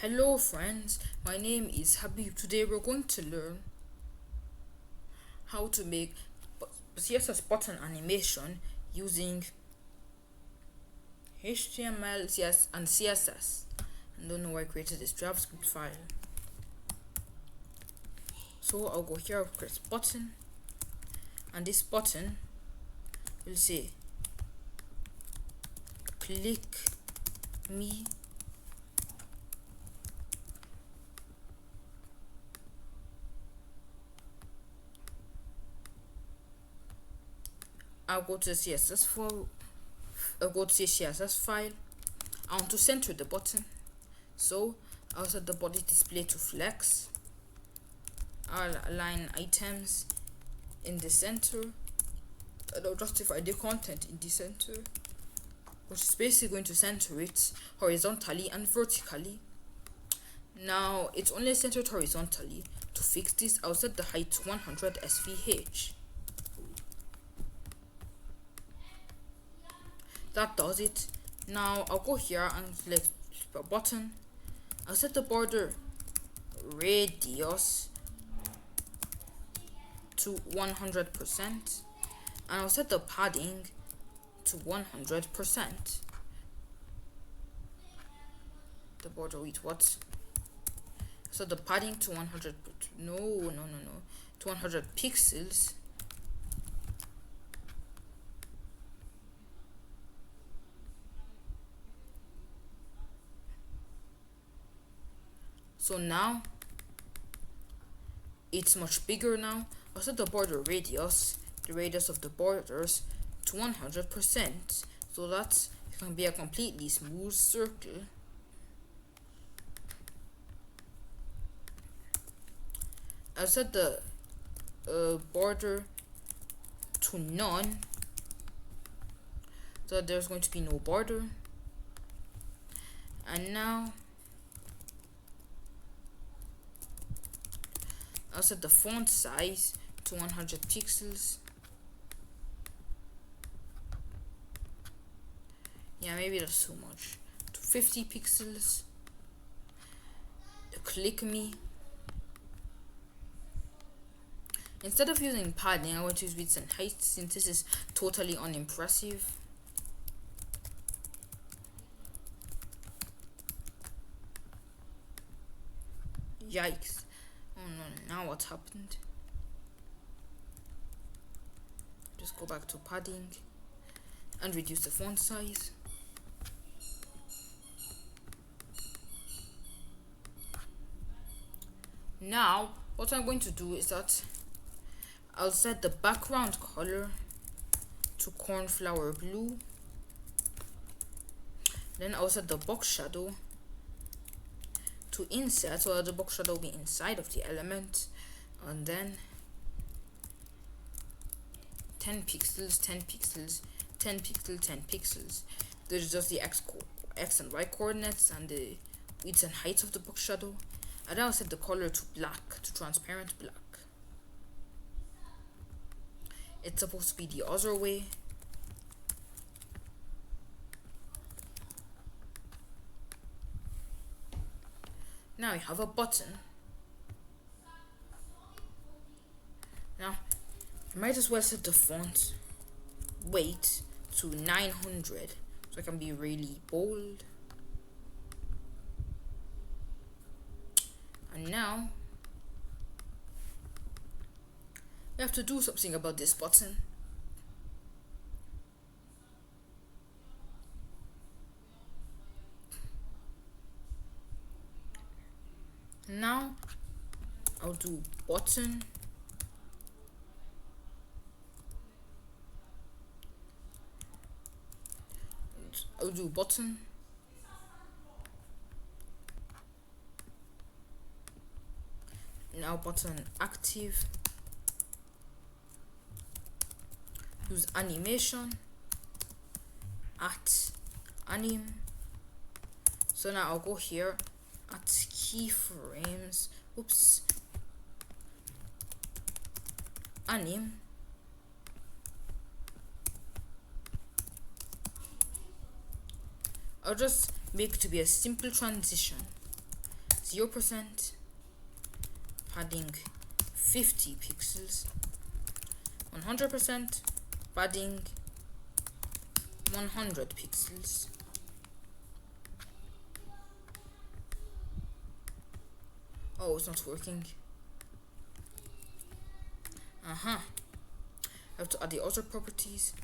Hello friends, my name is Habib. Today we're going to learn how to make CSS button animation using HTML, CSS and CSS. I don't know why I created this JavaScript file. So I'll go here, I'll press button, and this button will say click me I'll go to the CSS file. I'll go to the CSS file. I want to center the button, so I'll set the body display to flex. I'll align items in the center, and I'll justify the content in the center, which is basically going to center it horizontally and vertically. Now it's only centered horizontally. To fix this, I'll set the height to 100 SVH. That does it. Now I'll go here and select the button. I'll set the border radius to 100%, and I'll set the padding to 100%. The border width, what? So the padding to 100, to 100 pixels. So now it's much bigger now. I'll set the border radius, the radius of the borders, to 100%, so that it can be a completely smooth circle. I'll set the border to none, so that there's going to be no border. And now I'll set the font size to 100 pixels. Yeah, maybe that's too much. To 50 pixels. Click me. Instead of using padding, I want to use width and height, since this is totally unimpressive. Yikes. Oh no, now what happened? Just go back to padding and reduce the font size. Now what I'm going to do is that I'll set the background color to cornflower blue. Then I'll set the box shadow to insert, so that the box shadow will be inside of the element, and then 10 pixels, 10 pixels, 10 pixels, 10 pixels. There's just the x and y coordinates and the width and height of the box shadow. And I'll set the color to black, to transparent black. It's supposed to be the other way. Now we have a button. Now I might as well set the font weight to 900, so I can be really bold. And now we have to do something about this button. Now I'll do button, now button active, use animation at anim. So now I'll go here at keyframes, anim, I'll just make it to be a simple transition. 0%, padding 50 pixels, 100%, padding 100 pixels. Oh, it's not working. I have to add the other properties.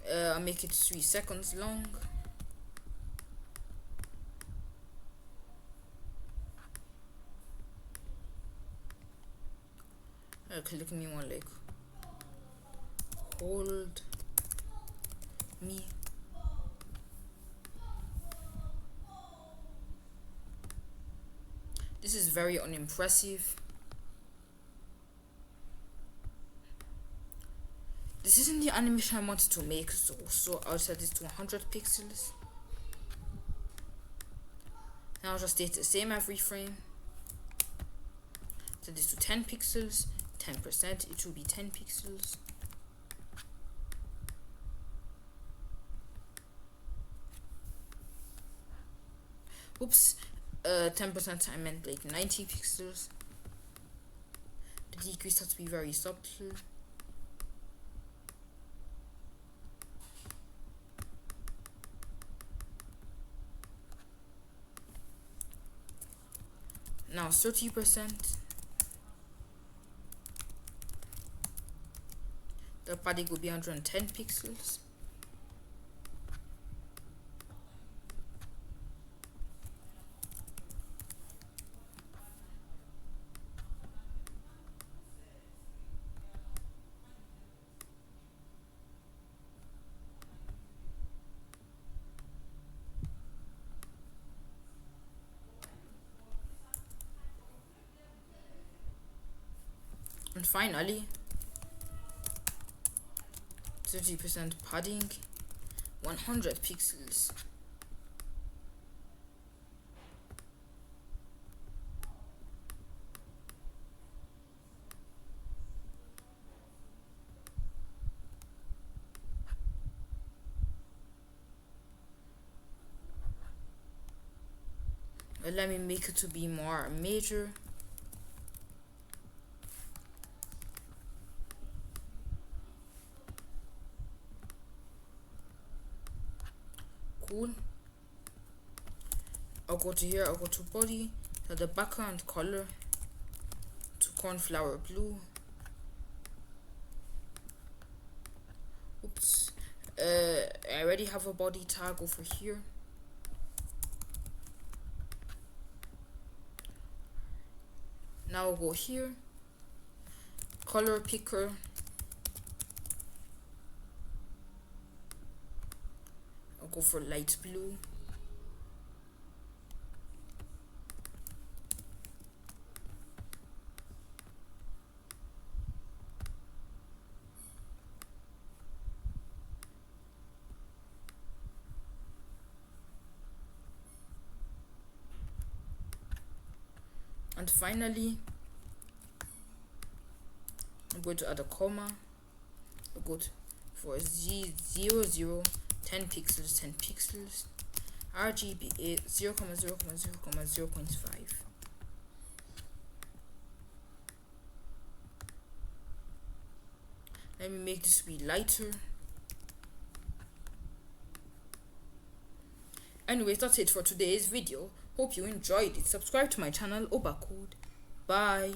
I'll make it 3 seconds long. Click me one like hold me. This is very unimpressive. This isn't the animation I wanted to make, so I'll set this to 100 pixels. Now I'll just stay the same every frame. Set this to 10 pixels, 10%, it will be 10 pixels. Oops, 10% I meant like 90 pixels. The decrease has to be very subtle. Now 30%. The padding will be 110 pixels. And finally, 30% padding, 100 pixels. Let me make it to be more major. Cool. I'll go to here, I'll go to body, set the background color to cornflower blue. Oops. I already have a body tag over here. Now I'll go here, color picker, I'll go for light blue. And finally, I'm going to add a comma. I'll go for Z00, 10 pixels, 10 pixels, RGB 8, 0, 0, 0, 0.5. Let me make this be lighter. Anyways, that's it for today's video. Hope you enjoyed it. Subscribe to my channel, ObaCode. Bye.